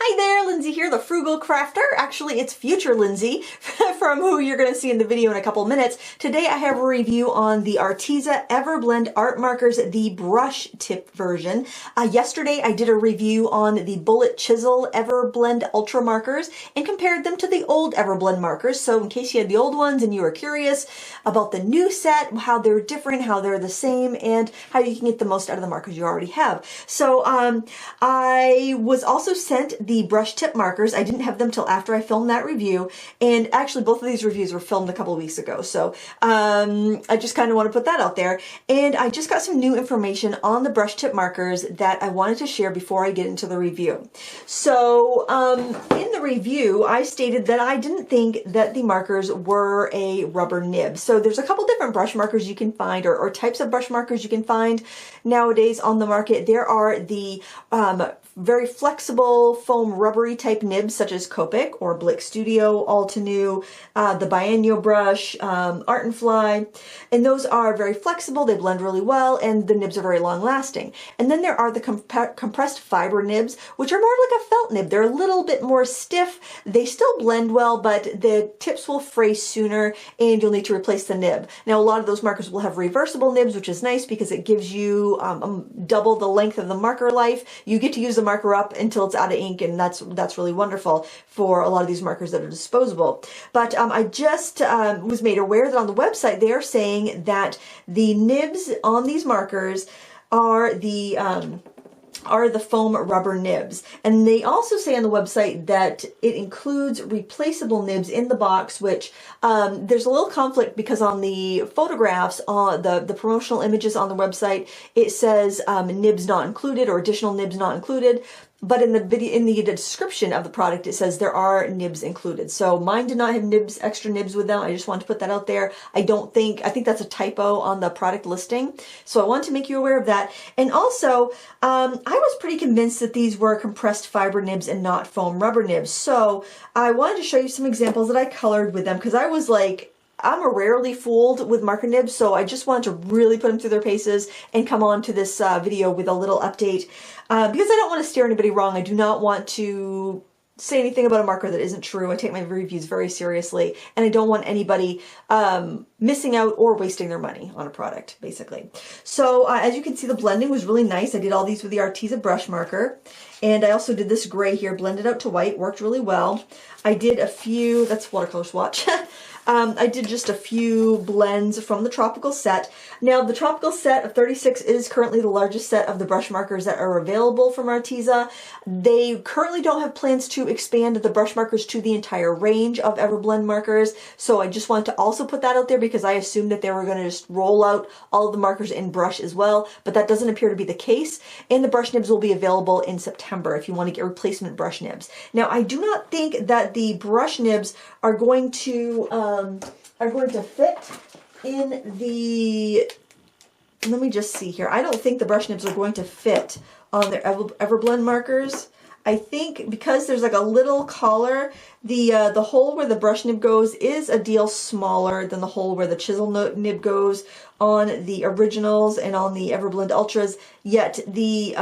Hi there, Lindsay here, the Frugal Crafter. Actually, it's future Lindsay from who you're going to see in the video in a couple minutes. Today I have a review on the Arteza Everblend Art Markers, the brush tip version. Yesterday I did a review on the Bullet Chisel Everblend Ultra markers and compared them to the old Everblend markers. So in case you had the old ones and you were curious about the new set, how they're different, how they're the same, and how you can get the most out of the markers you already have. So I was also sent the brush tip markers. I didn't have them till after I filmed that review, and actually both of these reviews were filmed a couple of weeks ago, so I just kind of want to put that out there. And I just got some new information on the brush tip markers that I wanted to share before I get into the review. So in the review I stated that I didn't think that the markers were a rubber nib. So there's a couple different brush markers you can find, or types of brush markers you can find nowadays on the market. There are the very flexible foam rubbery type nibs such as Copic or Blick Studio, Altenew, the Biennial brush, Art and Fly, and those are very flexible, they blend really well, and the nibs are very long lasting. And then there are the compressed fiber nibs, which are more like a felt nib. They're a little bit more stiff, they still blend well, but the tips will fray sooner and you'll need to replace the nib. Now a lot of those markers will have reversible nibs, which is nice because it gives you double the length of the marker life. You get to use the marker up until it's out of ink, and that's really wonderful for a lot of these markers that are disposable. But I just was made aware that on the website they are saying that the nibs on these markers are the foam rubber nibs. And they also say on the website that it includes replaceable nibs in the box, which there's a little conflict because on the photographs, on the promotional images on the website, it says nibs not included or additional nibs not included. But in the video, in the description of the product, it says there are nibs included. So mine did not have nibs, extra nibs with them. I just wanted to put that out there. I think that's a typo on the product listing. So I wanted to make you aware of that. And also, I was pretty convinced that these were compressed fiber nibs and not foam rubber nibs. So I wanted to show you some examples that I colored with them because I was like, I'm rarely fooled with marker nibs, so I just wanted to really put them through their paces and come on to this video with a little update because I don't want to steer anybody wrong. I do not want to say anything about a marker that isn't true. I take my reviews very seriously, and I don't want anybody missing out or wasting their money on a product, basically. So as you can see, the blending was really nice. I did all these with the Arteza brush marker, and I also did this gray here, blended out to white, worked really well. I did a few, that's watercolor swatch. I did just a few blends from the tropical set. Now the tropical set of 36 is currently the largest set of the brush markers that are available from Arteza. They currently don't have plans to expand the brush markers to the entire range of Everblend markers, so I just wanted to also put that out there because I assumed that they were going to just roll out all of the markers in brush as well, but that doesn't appear to be the case, and the brush nibs will be available in September if you want to get replacement brush nibs. Now I do not think that the brush nibs are going to fit in the, let me just see here. I don't think the brush nibs are going to fit on their Everblend markers. I think because there's like a little collar, the hole where the brush nib goes is a deal smaller than the hole where the chisel nib goes on the originals and on the Everblend Ultras, yet the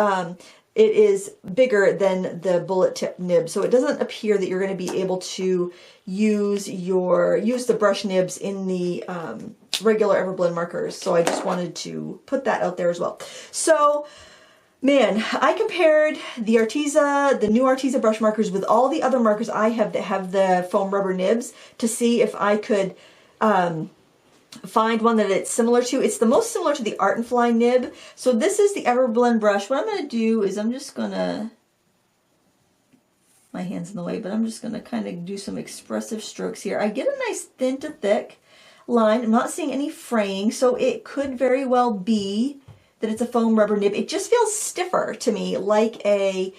it is bigger than the bullet tip nib, so it doesn't appear that you're going to be able to use the brush nibs in the regular Everblend markers. So I just wanted to put that out there as well. So man, I compared the new Arteza brush markers with all the other markers I have that have the foam rubber nibs to see if I could find one that it's similar to. It's the most similar to the Art and Fly nib. So this is the Everblend brush. What I'm going to do is I'm just going to, my hand's in the way, but I'm just going to kind of do some expressive strokes here. I get a nice thin to thick line. I'm not seeing any fraying, so it could very well be that it's a foam rubber nib. It just feels stiffer to me, like a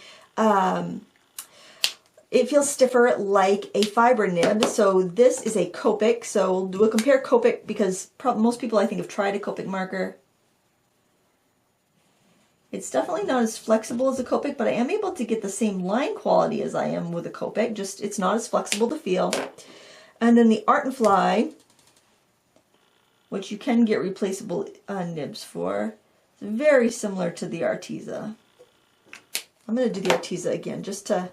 it feels stiffer like a fiber nib. So this is a Copic. So we'll compare Copic because most people I think have tried a Copic marker. It's definitely not as flexible as a Copic, but I am able to get the same line quality as I am with a Copic. Just it's not as flexible to feel. And then the Art and Fly, which you can get replaceable nibs for, it's very similar to the Arteza. I'm going to do the Arteza again just to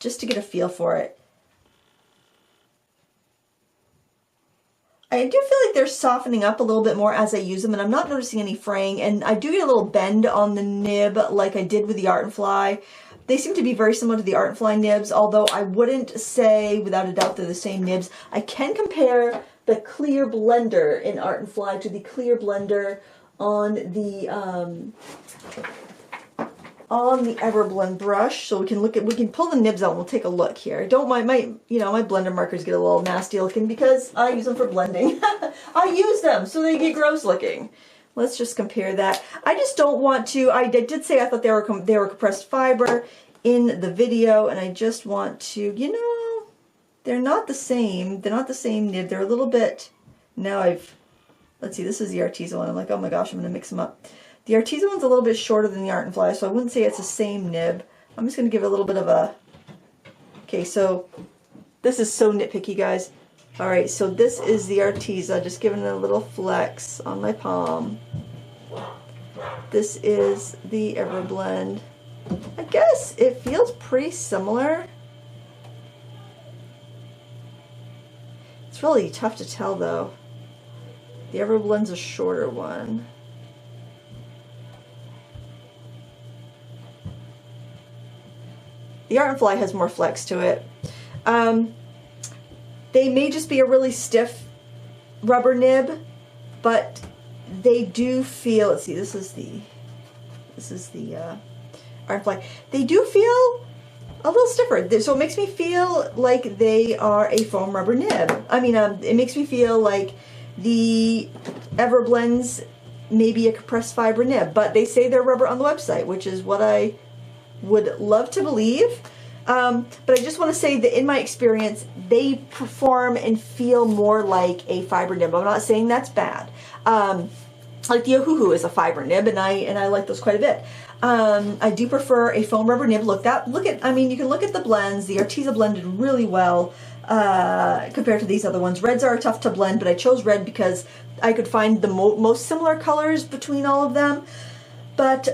just to get a feel for it. I do feel like they're softening up a little bit more as I use them, and I'm not noticing any fraying, and I do get a little bend on the nib like I did with the Art and Fly. They seem to be very similar to the Art and Fly nibs, although I wouldn't say without a doubt they're the same nibs. I can compare the clear blender in Art and Fly to the clear blender on the Everblend brush, so we can pull the nibs out and we'll take a look here. Don't mind my blender markers get a little nasty looking because I use them for blending. I use them so they get gross looking. Let's just compare that. I just don't want to. I did say I thought they were compressed fiber in the video, and I just want to, they're not the same. They're not the same nib. They're a little bit. Let's see. This is the Arteza one. I'm like, oh my gosh, I'm gonna mix them up. The Arteza one's a little bit shorter than the Art and Fly, so I wouldn't say it's the same nib. I'm just going to give it a little bit of a... Okay, so this is so nitpicky, guys. Alright, so this is the Arteza, just giving it a little flex on my palm. This is the Everblend. I guess it feels pretty similar. It's really tough to tell, though. The Everblend's a shorter one. The Art and Fly has more flex to it. They may just be a really stiff rubber nib, but they do feel, let's see, this is the Art and Fly. They do feel a little stiffer, so it makes me feel like they are a foam rubber nib. I mean, it makes me feel like the Everblends may be a compressed fiber nib, but they say they're rubber on the website, which is what I would love to believe, but I just want to say that in my experience, they perform and feel more like a fiber nib. I'm not saying that's bad. Like the Ohuhu is a fiber nib, and I like those quite a bit. I do prefer a foam rubber nib. I mean, you can look at the blends. The Arteza blended really well compared to these other ones. Reds are tough to blend, but I chose red because I could find the most similar colors between all of them. But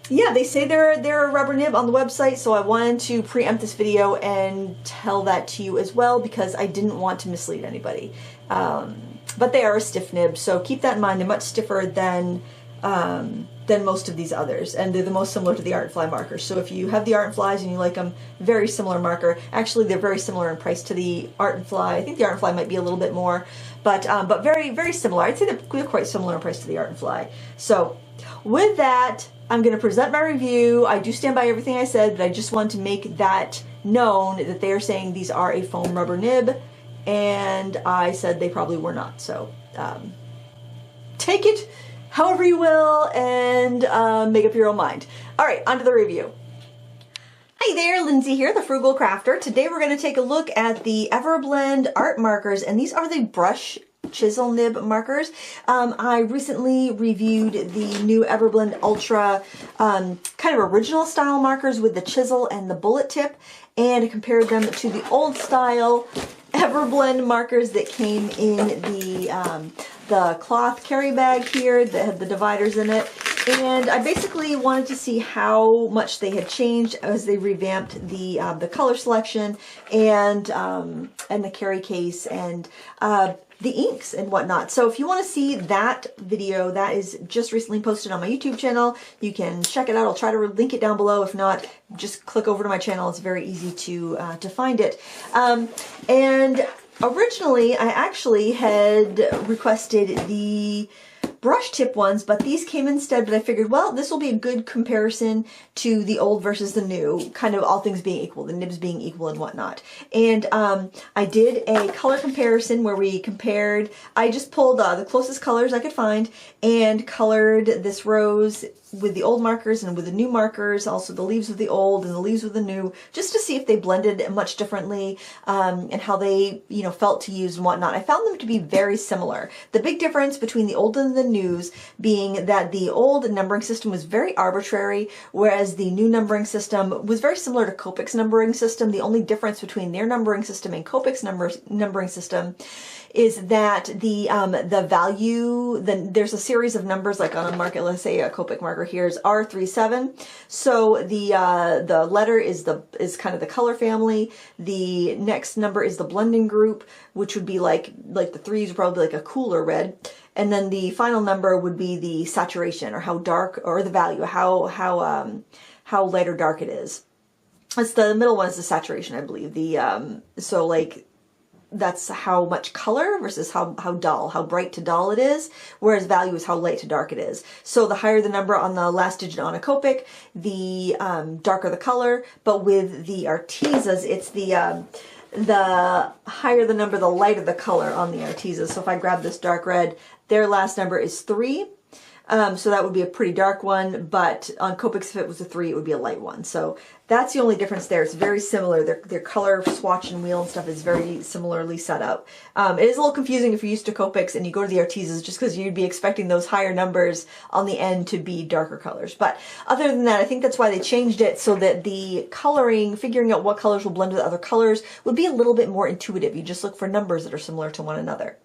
yeah, they say they're a rubber nib on the website, so I wanted to preempt this video and tell that to you as well because I didn't want to mislead anybody. But they are a stiff nib, so keep that in mind. They're much stiffer than most of these others, and they're the most similar to the Art and Fly markers. So if you have the Art and Flies and you like them, very similar marker. Actually, they're very similar in price to the Art and Fly. I think the Art and Fly might be a little bit more, but very, very similar. I'd say they're quite similar in price to the Art and Fly. So with that, I'm going to present my review. I do stand by everything I said, but I just want to make that known that they are saying these are a foam rubber nib, and I said they probably were not. So take it however you will and make up your own mind. All right, on to the review. Hi there, Lindsay here, the Frugal Crafter. Today we're going to take a look at the Everblend art markers, and these are the brush chisel nib markers. I recently reviewed the new Everblend Ultra kind of original style markers with the chisel and the bullet tip, and compared them to the old style Everblend markers that came in the cloth carry bag here that had the dividers in it. And I basically wanted to see how much they had changed as they revamped the color selection and the carry case and the inks and whatnot. So if you want to see that video, that is just recently posted on my YouTube channel. You can check it out. I'll try to link it down below. If not, just click over to my channel. It's very easy to find it. And originally, I actually had requested the brush tip ones, but these came instead. But I figured, well, this will be a good comparison to the old versus the new, kind of all things being equal, the nibs being equal and whatnot. And I did a color comparison where we compared, I just pulled the closest colors I could find and colored this rose with the old markers and with the new markers, also the leaves with the old and the leaves with the new, just to see if they blended much differently and how they, felt to use and whatnot. I found them to be very similar. The big difference between the old and the news being that the old numbering system was very arbitrary, whereas the new numbering system was very similar to Copic's numbering system. The only difference between their numbering system and Copic's numbering system is that the value, there's a series of numbers, like on a market, let's say a Copic marker marker here is R37. So the letter is kind of the color family. The next number is the blending group, which would be like the 3s would probably be like a cooler red. And then the final number would be the saturation, or how dark, or the value, how light or dark it is. It's the middle one is the saturation, I believe. So like that's how much color versus how dull, how bright to dull it is, whereas value is how light to dark it is. So the higher the number on the last digit on a Copic, the darker the color. But with the Artezas, it's the higher the number, the lighter the color on the Artezas. So if I grab this dark red, their last number is 3. So that would be a pretty dark one, but on Copics, if it was a 3, it would be a light one. So that's the only difference there. It's very similar. Their color swatch and wheel and stuff is very similarly set up. It is a little confusing if you're used to Copics and you go to the Artezas, just because you'd be expecting those higher numbers on the end to be darker colors. But other than that, I think that's why they changed it, so that the coloring, figuring out what colors will blend with other colors, would be a little bit more intuitive. You just look for numbers that are similar to one another.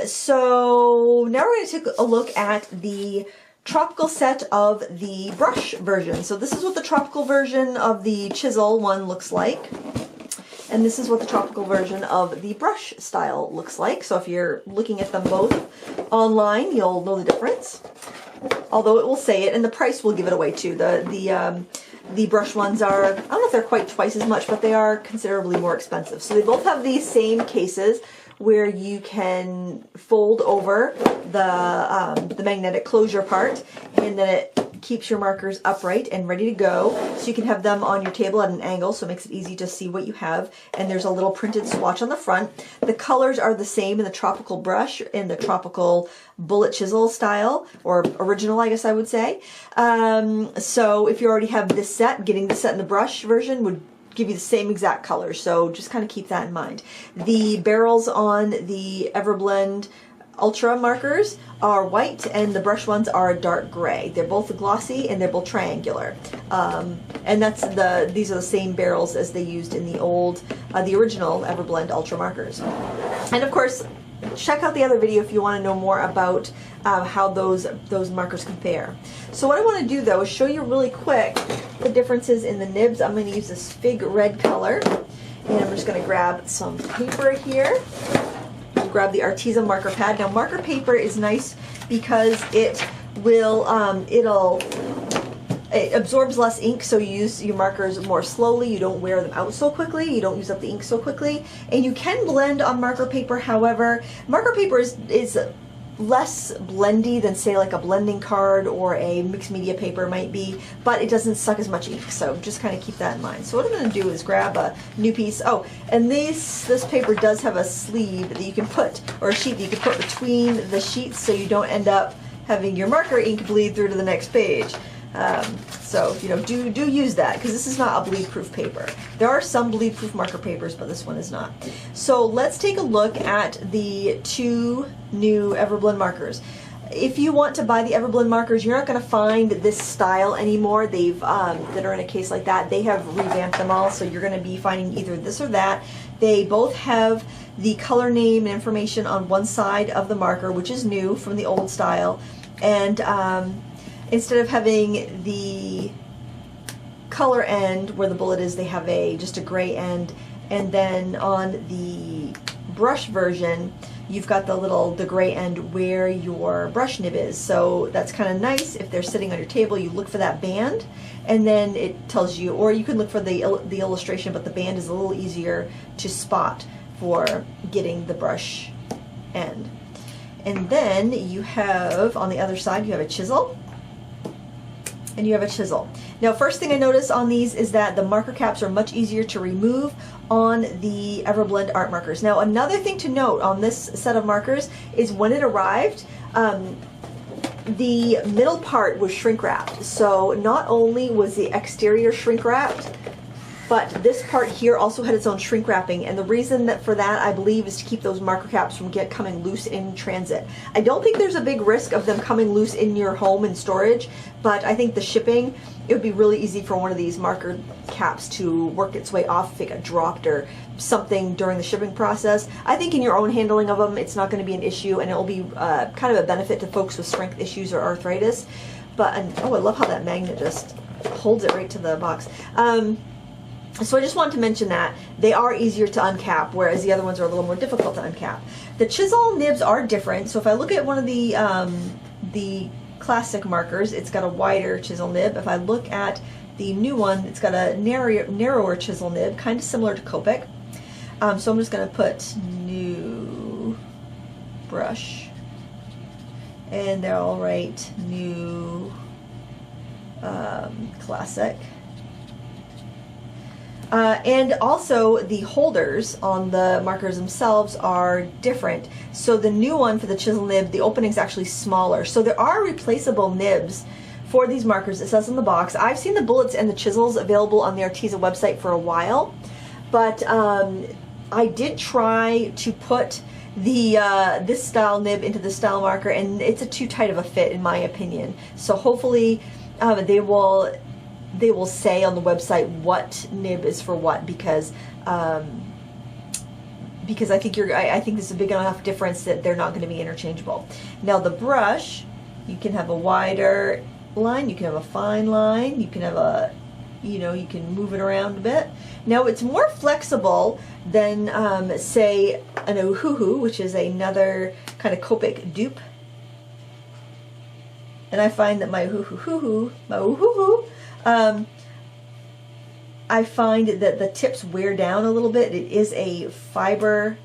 So now we're going to take a look at the tropical set of the brush version. So this is what the tropical version of the chisel one looks like. And this is what the tropical version of the brush style looks like. So if you're looking at them both online, you'll know the difference. Although it will say it, and the price will give it away too. The brush ones are, I don't know if they're quite twice as much, but they are considerably more expensive. So they both have these same cases where you can fold over the magnetic closure part, and then it keeps your markers upright and ready to go. So you can have them on your table at an angle, so it makes it easy to see what you have. And there's a little printed swatch on the front. The colors are the same in the tropical brush, in the tropical bullet chisel style, or original, I guess I would say. So if you already have this set, getting this set in the brush version would give you the same exact color, so just kind of keep that in mind. The barrels on the Everblend Ultra markers are white, and the brush ones are a dark gray. They're both glossy and they're both triangular, and these are the same barrels as they used in the original Everblend Ultra markers. And of course, check out the other video if you want to know more about how those markers compare. So what I want to do though is show you really quick the differences in the nibs. I'm going to use this fig red color, and I'm just going to grab some paper here. Grab the Arteza marker pad. Now marker paper is nice because it will it absorbs less ink, so you use your markers more slowly. You don't wear them out so quickly. You don't use up the ink so quickly. And you can blend on marker paper. However, marker paper is less blendy than, say, like a blending card or a mixed media paper might be, but it doesn't suck as much ink. So just kind of keep that in mind. So what I'm going to do is grab a new piece. Oh, and this paper does have a sleeve that you can put, or a sheet that you can put between the sheets, so you don't end up having your marker ink bleed through to the next page. So, you know, do use that, because this is not a bleed-proof paper. There are some bleed-proof marker papers, but this one is not. So let's take a look at the two new Everblend markers. If you want to buy the Everblend markers, you're not going to find this style anymore. They've that are in a case like that. They have revamped them all, so you're going to be finding either this or that. They both have the color name and information on one side of the marker, which is new from the old style, and instead of having the color end where the bullet is, they have just a gray end. And then on the brush version, you've got the gray end where your brush nib is. So that's kind of nice. If they're sitting on your table, you look for that band, and then it tells you, or you can look for the illustration, but the band is a little easier to spot for getting the brush end. And then you have, on the other side, you have a chisel. And you have a chisel. Now, first thing I notice on these is that the marker caps are much easier to remove on the Everblend art markers. Now, another thing to note on this set of markers is when it arrived, the middle part was shrink wrapped. So not only was the exterior shrink wrapped, but this part here also had its own shrink wrapping, and the reason for that, I believe, is to keep those marker caps from coming loose in transit. I don't think there's a big risk of them coming loose in your home in storage, but I think the shipping, it would be really easy for one of these marker caps to work its way off if it got dropped or something during the shipping process. I think in your own handling of them, it's not going to be an issue, and it will be kind of a benefit to folks with strength issues or arthritis. But, oh, I love how that magnet just holds it right to the box. So I just wanted to mention that they are easier to uncap, whereas the other ones are a little more difficult to uncap. The chisel nibs are different. So if I look at one of the classic markers, it's got a wider chisel nib. If I look at the new one, it's got a narrower chisel nib, kind of similar to Copic. So I'm just going to put new brush, and they're all right, new classic. And also the holders on the markers themselves are different. So the new one for the chisel nib, the opening is actually smaller. So there are replaceable nibs for these markers. It says in the box. I've seen the bullets and the chisels available on the Arteza website for a while, but I did try to put the this style nib into the style marker, and it's a too tight of a fit in my opinion. So hopefully they will say on the website what nib is for what, because I think I think this is a big enough difference that they're not going to be interchangeable. Now the brush, you can have a wider line, you can have a fine line, you can have a, you know, you can move it around a bit. Now it's more flexible than say an Ohuhu, which is another kind of Copic dupe. And I find that my Ohuhu, I find that the tips wear down a little bit. It is a fiber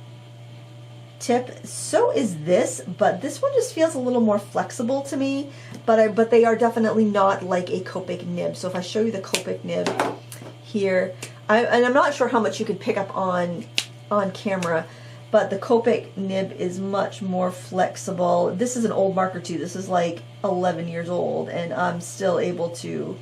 tip. So is this, but this one just feels a little more flexible to me. But they are definitely not like a Copic nib. So if I show you the Copic nib here, and I'm not sure how much you could pick up on camera, but the Copic nib is much more flexible. This is an old marker too. This is like 11 years old, and I'm still able to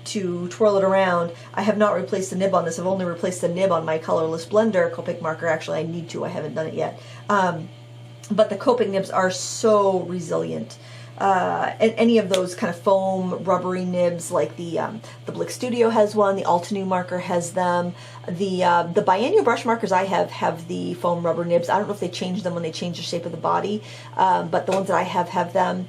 twirl it around. I have not replaced the nib on this. I've only replaced the nib on my colorless blender Copic marker. Actually, I need to. I haven't done it yet. But the Copic nibs are so resilient. And any of those kind of foam rubbery nibs, like the Blick Studio has one, the Altenew marker has them, the biannual brush markers I have the foam rubber nibs. I don't know if they change them when they change the shape of the body, but the ones that I have them.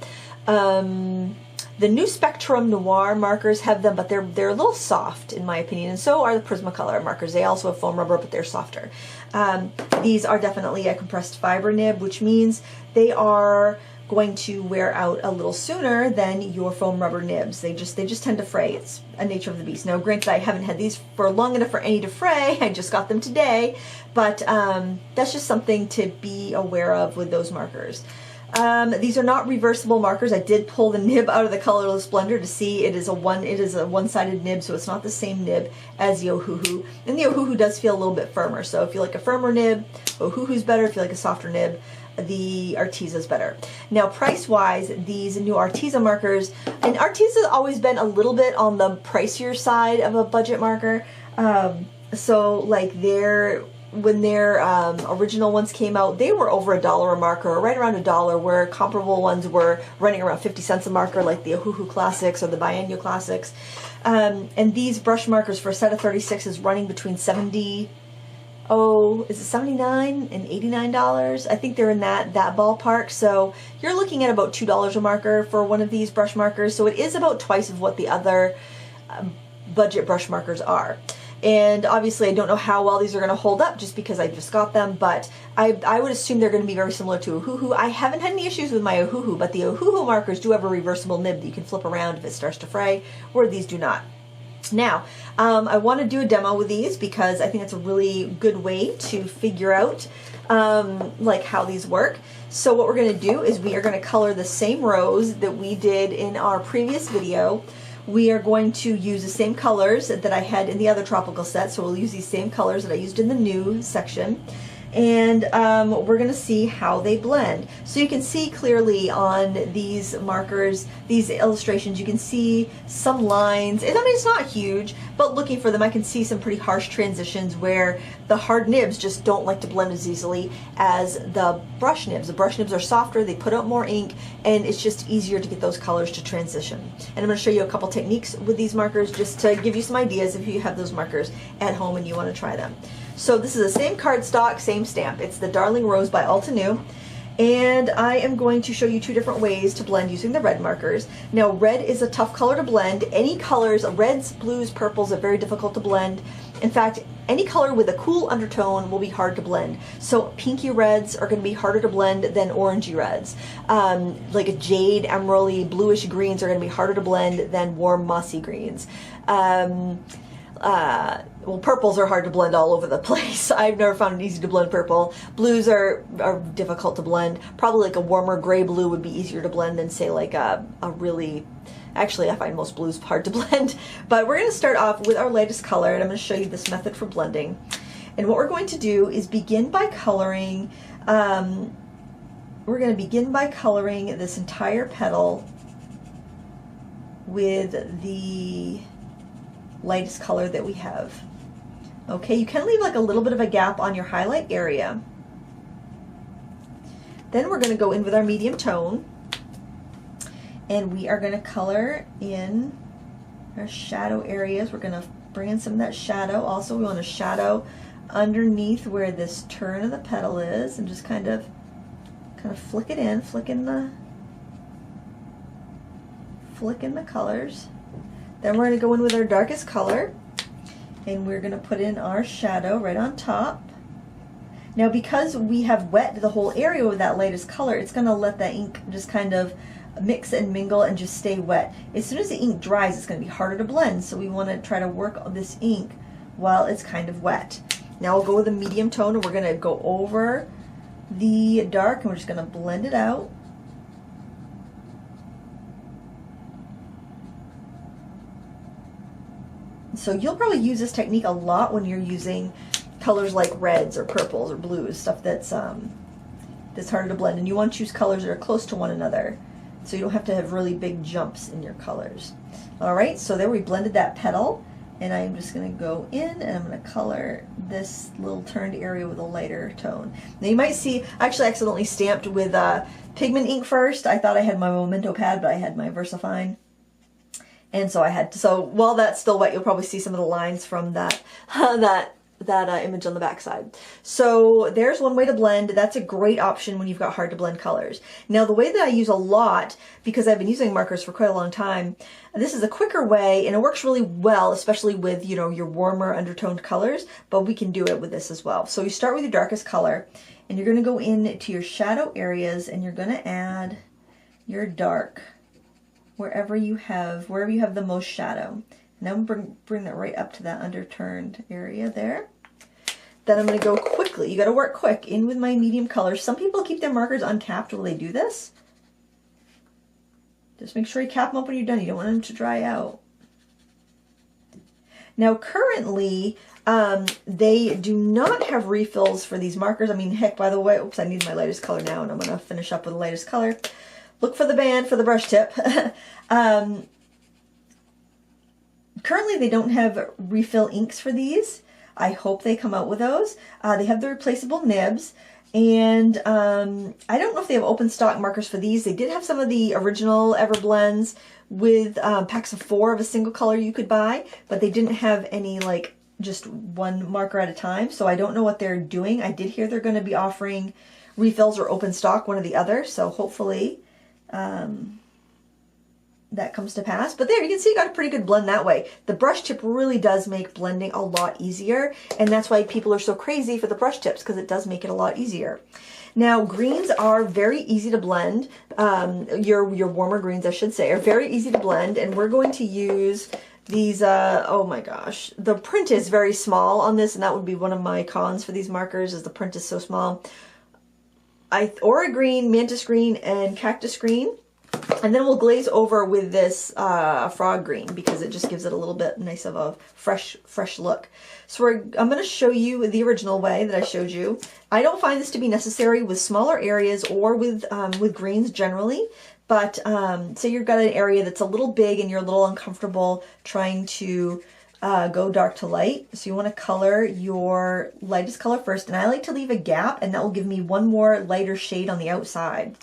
The new Spectrum Noir markers have them, but they're a little soft in my opinion, and so are the Prismacolor markers. They also have foam rubber, but they're softer. These are definitely a compressed fiber nib, which means they are going to wear out a little sooner than your foam rubber nibs. They just tend to fray. It's a nature of the beast. Now, granted, I haven't had these for long enough for any to fray. I just got them today, but that's just something to be aware of with those markers. These are not reversible markers. I did pull the nib out of the colorless blender to see it is a one-sided nib, so it's not the same nib as the Ohuhu. And the Ohuhu does feel a little bit firmer. So if you like a firmer nib, Ohuhu's better. If you like a softer nib, the Arteza's better. Now, price-wise, these new Arteza markers, and Arteza's always been a little bit on the pricier side of a budget marker. So like when their original ones came out, they were over $1 a marker, or right around $1, where comparable ones were running around 50 cents a marker, like the Ohuhu Classics or the Biannual Classics. And these brush markers for a set of 36 is running between is it $79 and $89? I think they're in that ballpark. So you're looking at about $2 a marker for one of these brush markers. So it is about twice of what the other budget brush markers are. And obviously I don't know how well these are going to hold up just because I just got them, but I would assume they're going to be very similar to Ohuhu. I haven't had any issues with my Ohuhu, but the Ohuhu markers do have a reversible nib that you can flip around if it starts to fray, where these do not. Now, I want to do a demo with these because I think it's a really good way to figure out like how these work. So what we're going to do is we are going to color the same rows that we did in our previous video. We are going to use the same colors that I had in the other tropical set, so we'll use these same colors that I used in the new section. And we're going to see how they blend. So you can see clearly on these markers, these illustrations, you can see some lines. I mean, it's not huge, but looking for them, I can see some pretty harsh transitions where the hard nibs just don't like to blend as easily as the brush nibs. The brush nibs are softer, they put out more ink, and it's just easier to get those colors to transition. And I'm going to show you a couple techniques with these markers just to give you some ideas if you have those markers at home and you want to try them. So this is the same cardstock, same stamp. It's the Darling Rose by Altenew. And I am going to show you two different ways to blend using the red markers. Now, red is a tough color to blend. Any colors, reds, blues, purples are very difficult to blend. In fact, any color with a cool undertone will be hard to blend. So pinky reds are going to be harder to blend than orangey reds. Like a jade, emerald-y, bluish greens are going to be harder to blend than warm mossy greens. Well, purples are hard to blend all over the place. I've never found it easy to blend purple. Blues are difficult to blend. Probably like a warmer gray blue would be easier to blend than say like a really, actually I find most blues hard to blend. But we're going to start off with our lightest color, and I'm going to show you this method for blending. And what we're going to do is begin by coloring, we're going to begin by coloring this entire petal with the lightest color that we have. Okay, you can leave like a little bit of a gap on your highlight area. Then we're going to go in with our medium tone, and we are going to color in our shadow areas. We're going to bring in some of that shadow. Also, we want to shadow underneath where this turn of the petal is, and just kind of flick it in, flick in the colors. Then we're going to go in with our darkest color, and we're going to put in our shadow right on top. Now, because we have wet the whole area with that lightest color, it's going to let the ink just kind of mix and mingle and just stay wet. As soon as the ink dries, it's going to be harder to blend, so we want to try to work on this ink while it's kind of wet. Now we'll go with a medium tone, and we're going to go over the dark, and we're just going to blend it out. So you'll probably use this technique a lot when you're using colors like reds or purples or blues, stuff that's harder to blend. And you want to choose colors that are close to one another, so you don't have to have really big jumps in your colors. All right, so there we blended that petal, and I'm just going to go in and I'm going to color this little turned area with a lighter tone. Now you might see, I actually accidentally stamped with pigment ink first. I thought I had my Memento pad, but I had my VersaFine. And so I had to, so while that's still wet, you'll probably see some of the lines from that image on the back side. So there's one way to blend. That's a great option when you've got hard to blend colors. Now the way that I use a lot, because I've been using markers for quite a long time, this is a quicker way, and it works really well, especially with, you know, your warmer undertoned colors, but we can do it with this as well. So you start with your darkest color, and you're going to go into your shadow areas, and you're going to add your dark wherever you have the most shadow. Now I'm going to bring that right up to that underturned area there. Then I'm going to go quickly. You got to work quick in with my medium colors. Some people keep their markers uncapped while they do this. Just make sure you cap them up when you're done. You don't want them to dry out. Now currently, they do not have refills for these markers. I mean, heck, by the way, oops, I need my lightest color now, and I'm going to finish up with the lightest color. Look for the band for the brush tip. Currently, they don't have refill inks for these. I hope they come out with those. They have the replaceable nibs, and I don't know if they have open stock markers for these. They did have some of the original Everblends with packs of 4 of a single color you could buy, but they didn't have any like just one marker at a time, so I don't know what they're doing. I did hear they're going to be offering refills or open stock, one or the other, so hopefully that comes to pass. But there, you can see you got a pretty good blend that way. The brush tip really does make blending a lot easier, and that's why people are so crazy for the brush tips, because it does make it a lot easier. Now, greens are very easy to blend. Your warmer greens, I should say, are very easy to blend, and we're going to use these, oh my gosh, the print is very small on this, and that would be one of my cons for these markers, is the print is so small. Aura green, mantis green, and cactus green. And then we'll glaze over with this frog green, because it just gives it a little bit nice of a fresh look. So I'm going to show you the original way that I showed you. I don't find this to be necessary with smaller areas or with greens generally. But say you've got an area that's a little big and you're a little uncomfortable trying to go dark to light. So you want to color your lightest color first. And I like to leave a gap, and that will give me one more lighter shade on the outside.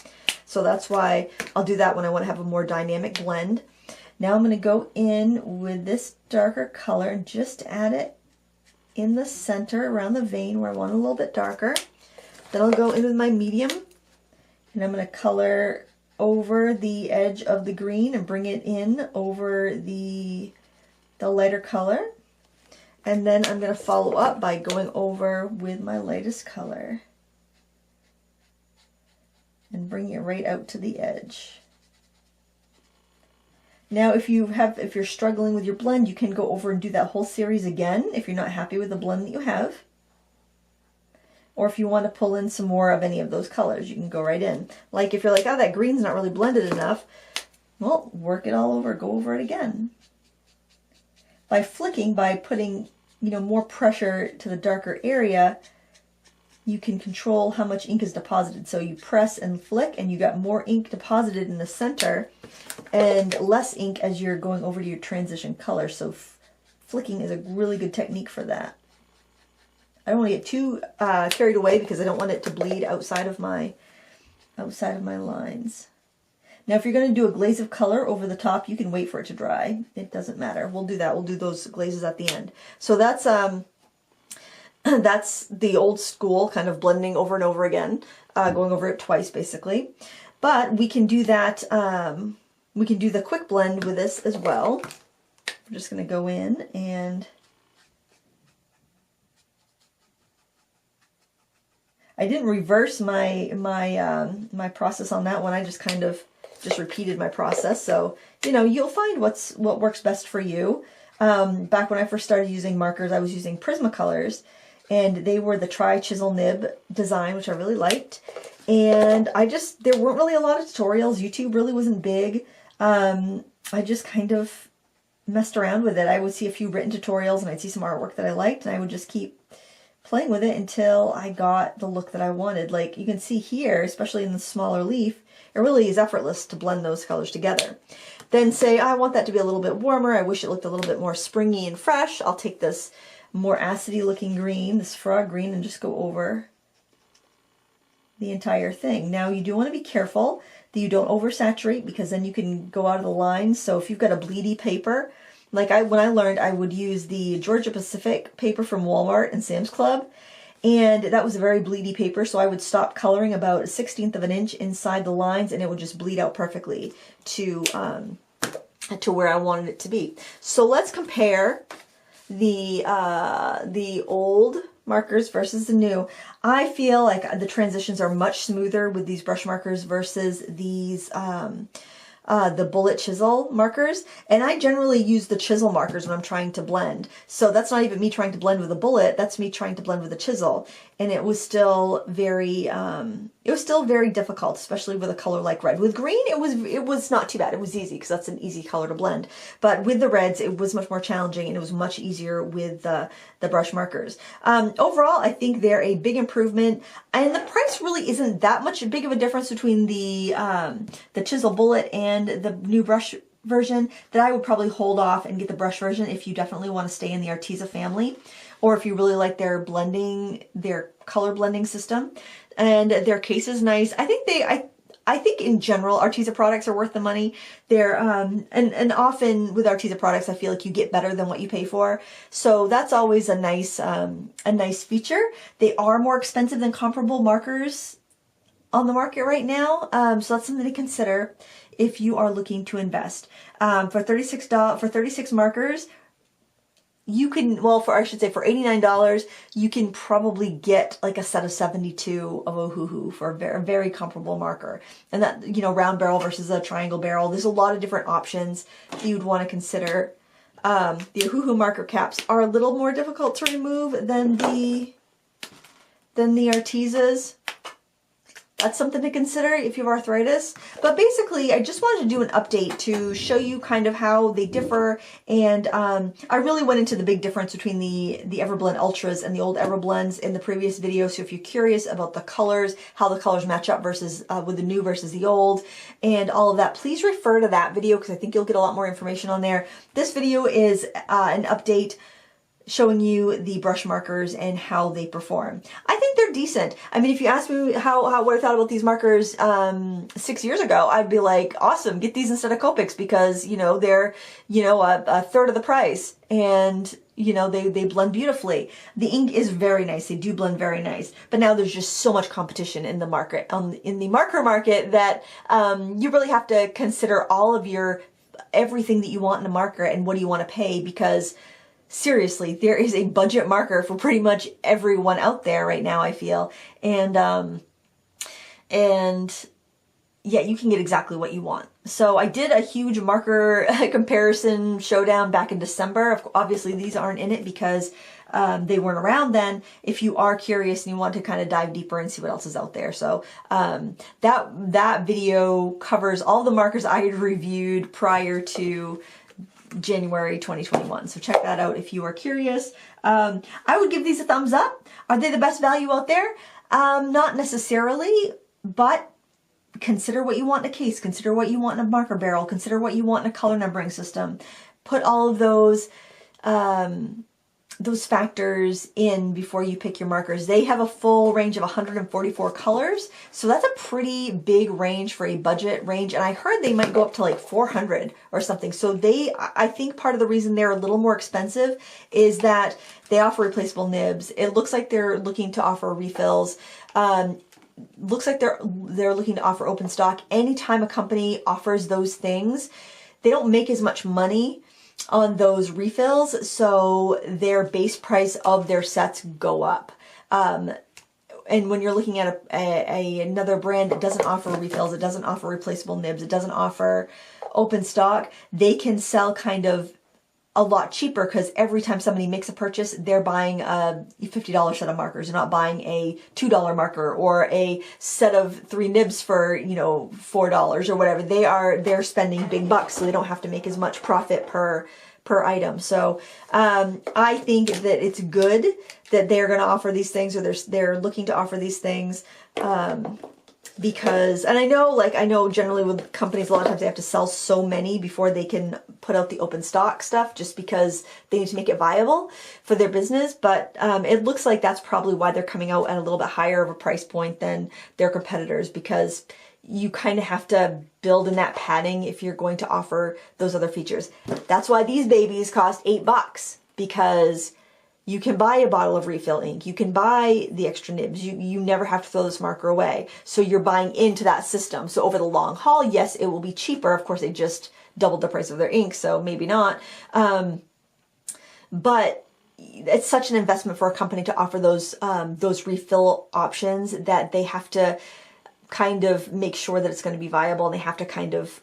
So that's why I'll do that when I want to have a more dynamic blend. Now I'm going to go in with this darker color and just add it in the center around the vein where I want it a little bit darker. Then I'll go in with my medium And I'm going to color over the edge of the green and bring it in over the lighter color. And then I'm going to follow up by going over with my lightest color and bring it right out to the edge. Now if you're struggling with your blend, you can go over and do that whole series again if you're not happy with the blend that you have. Or if you want to pull in some more of any of those colors, you can go right in. Like if you're like, oh, that green's not really blended enough, well, work it all over, go over it again. By flicking, by putting, more pressure to the darker area, you can control how much ink is deposited. So you press and flick and you got more ink deposited in the center and less ink as you're going over to your transition color. So flicking is a really good technique for that. I don't want to get too carried away because I don't want it to bleed outside of my lines. Now if you're going to do a glaze of color over the top, you can wait for it to dry. It doesn't matter. We'll do that. We'll do those glazes at the end. So that's that's the old school kind of blending over and over again, going over it twice basically. But we can do that, we can do the quick blend with this as well. I'm just going to go in and I didn't reverse my process on that one. I just kind of repeated my process. So, you'll find what works best for you. Back when I first started using markers, I was using Prismacolors. And they were the chisel nib design, which I really liked. And there weren't really a lot of tutorials. YouTube really wasn't big. I just kind of messed around with it. I would see a few written tutorials and I'd see some artwork that I liked and I would just keep playing with it until I got the look that I wanted. Like you can see here, especially in the smaller leaf, it really is effortless to blend those colors together. Then say, I want that to be a little bit warmer. I wish it looked a little bit more springy and fresh. I'll take this more acidy looking green, this frog green, and just go over the entire thing. Now you do want to be careful that you don't oversaturate because then you can go out of the lines. So if you've got a bleedy paper, like when I learned, I would use the Georgia Pacific paper from Walmart and Sam's Club, and that was a very bleedy paper, so I would stop coloring about 1/16 of an inch inside the lines and it would just bleed out perfectly to where I wanted it to be. So let's compare the old markers versus the new. I feel like the transitions are much smoother with these brush markers versus these the bullet chisel markers, and I generally use the chisel markers when I'm trying to blend. So that's not even me trying to blend with a bullet, that's me trying to blend with a chisel. And it was still very difficult, especially with a color like red. With green, it was not too bad. It was easy because that's an easy color to blend. But with the reds, it was much more challenging and it was much easier with the brush markers. Overall, I think they're a big improvement, and the price really isn't that much big of a difference between the chisel bullet and the new brush version, that I would probably hold off and get the brush version if you definitely want to stay in the Arteza family, or if you really like their color blending system. And their case is nice. I think in general Arteza products are worth the money. They're and often with Arteza products I feel like you get better than what you pay for. So that's always a nice feature. They are more expensive than comparable markers on the market right now. So that's something to consider if you are looking to invest. For $36 markers, you can, for $89, you can probably get like a set of 72 of Ohuhu for a very comparable marker. And that, round barrel versus a triangle barrel, there's a lot of different options that you'd want to consider. The Ohuhu marker caps are a little more difficult to remove than the Artezas. That's something to consider if you have arthritis. But basically, I just wanted to do an update to show you kind of how they differ. And I really went into the big difference between the Everblend Ultras and the old Everblends in the previous video. So if you're curious about the colors, how the colors match up versus with the new versus the old, and all of that, please refer to that video because I think you'll get a lot more information on there. This video is an update showing you the brush markers and how they perform. I think they're decent. I mean, if you asked me what I thought about these markers 6 years ago, I'd be like, awesome, get these instead of Copics because, they're, a third of the price. And You know, they blend beautifully. The ink is very nice. They do blend very nice. But now there's just so much competition in the market, in the marker market, that you really have to consider all of everything that you want in a marker and what do you want to pay, because seriously, there is a budget marker for pretty much everyone out there right now, I feel. And yeah, you can get exactly what you want. So I did a huge marker comparison showdown back in December. Obviously, these aren't in it because they weren't around then. If you are curious and you want to kind of dive deeper and see what else is out there. So that video covers all the markers I had reviewed prior to January 2021. So check that out if you are curious. I would give these a thumbs up. Are they the best value out there? Not necessarily, but consider what you want in a case, consider what you want in a marker barrel, consider what you want in a color numbering system. Put all of those factors in before you pick your markers. They have a full range of 144 colors, so that's a pretty big range for a budget range, and I heard they might go up to like 400 or something. So I think part of the reason they're a little more expensive is that they offer replaceable nibs. It looks like they're looking to offer refills. Looks like they're looking to offer open stock. Anytime a company offers those things, they don't make as much money on those refills, so their base price of their sets go up. And when you're looking at another brand that doesn't offer refills, it doesn't offer replaceable nibs, it doesn't offer open stock, they can sell kind of a lot cheaper, because every time somebody makes a purchase, they're buying a $50 set of markers. They're not buying a $2 marker or a set of 3 nibs for, you know, $4 or whatever. They're spending big bucks, so they don't have to make as much profit per item. So I think that it's good that they're going to offer these things, or they're looking to offer these things. Because, and I know generally with companies, a lot of times they have to sell so many before they can put out the open stock stuff, just because they need to make it viable for their business. But it looks like that's probably why they're coming out at a little bit higher of a price point than their competitors, because you kind of have to build in that padding if you're going to offer those other features. That's why these babies cost $8, because you can buy a bottle of refill ink. You can buy the extra nibs. You never have to throw this marker away. So you're buying into that system. So over the long haul, yes, it will be cheaper. Of course, they just doubled the price of their ink, so maybe not. But it's such an investment for a company to offer those refill options that they have to kind of make sure that it's going to be viable, and they have to kind of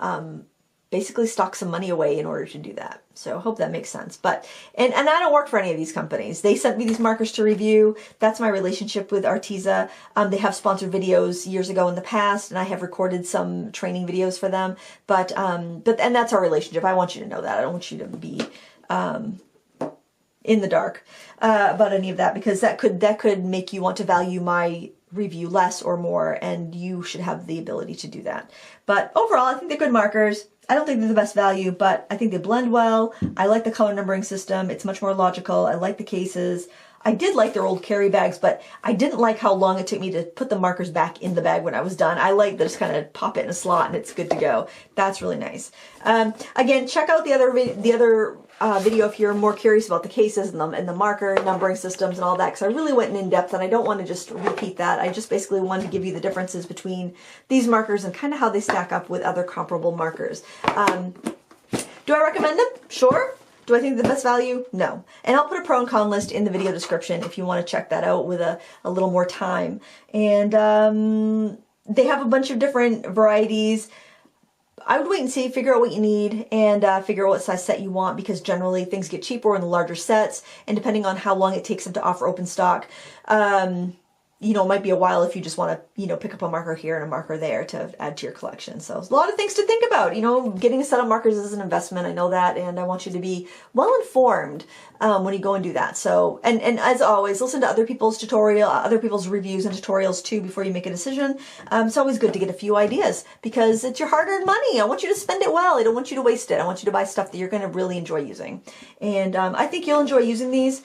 basically stock some money away in order to do that. So I hope that makes sense. But, and I don't work for any of these companies. They sent me these markers to review. That's my relationship with Arteza. They have sponsored videos years ago in the past, and I have recorded some training videos for them. But and that's our relationship. I want you to know that. I don't want you to be in the dark about any of that, because that could make you want to value my review less or more, and you should have the ability to do that. But overall, I think they're good markers. I don't think they're the best value, but I think they blend well. I like the color numbering system. It's much more logical. I like the cases. I did like their old carry bags, but I didn't like how long it took me to put the markers back in the bag when I was done. I like to just kind of pop it in a slot and it's good to go. That's really nice. Again, check out the other video if you're more curious about the cases and the marker numbering systems and all that, because I really went in depth, and I don't want to just repeat that. I just basically wanted to give you the differences between these markers and kind of how they stack up with other comparable markers. Do I recommend them? Sure. Do I think they're the best value? No. And I'll put a pro and con list in the video description if you want to check that out with a little more time. And they have a bunch of different varieties. I would wait and see, figure out what you need, and figure out what size set you want, because generally things get cheaper in the larger sets, and depending on how long it takes them to offer open stock, you know, it might be a while if you just want to, you know, pick up a marker here and a marker there to add to your collection. So there's a lot of things to think about. You know, getting a set of markers is an investment. I know that, and I want you to be well informed when you go and do that. So, and as always, listen to other people's other people's reviews and tutorials too before you make a decision. It's always good to get a few ideas, because it's your hard-earned money. I want you to spend it well. I don't want you to waste it. I want you to buy stuff that you're going to really enjoy using. And I think you'll enjoy using these.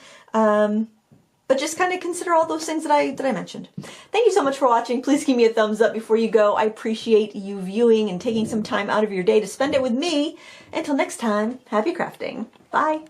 But just kind of consider all those things that I mentioned. Thank you so much for watching. Please give me a thumbs up before you go. I appreciate you viewing and taking some time out of your day to spend it with me. Until next time, happy crafting. Bye.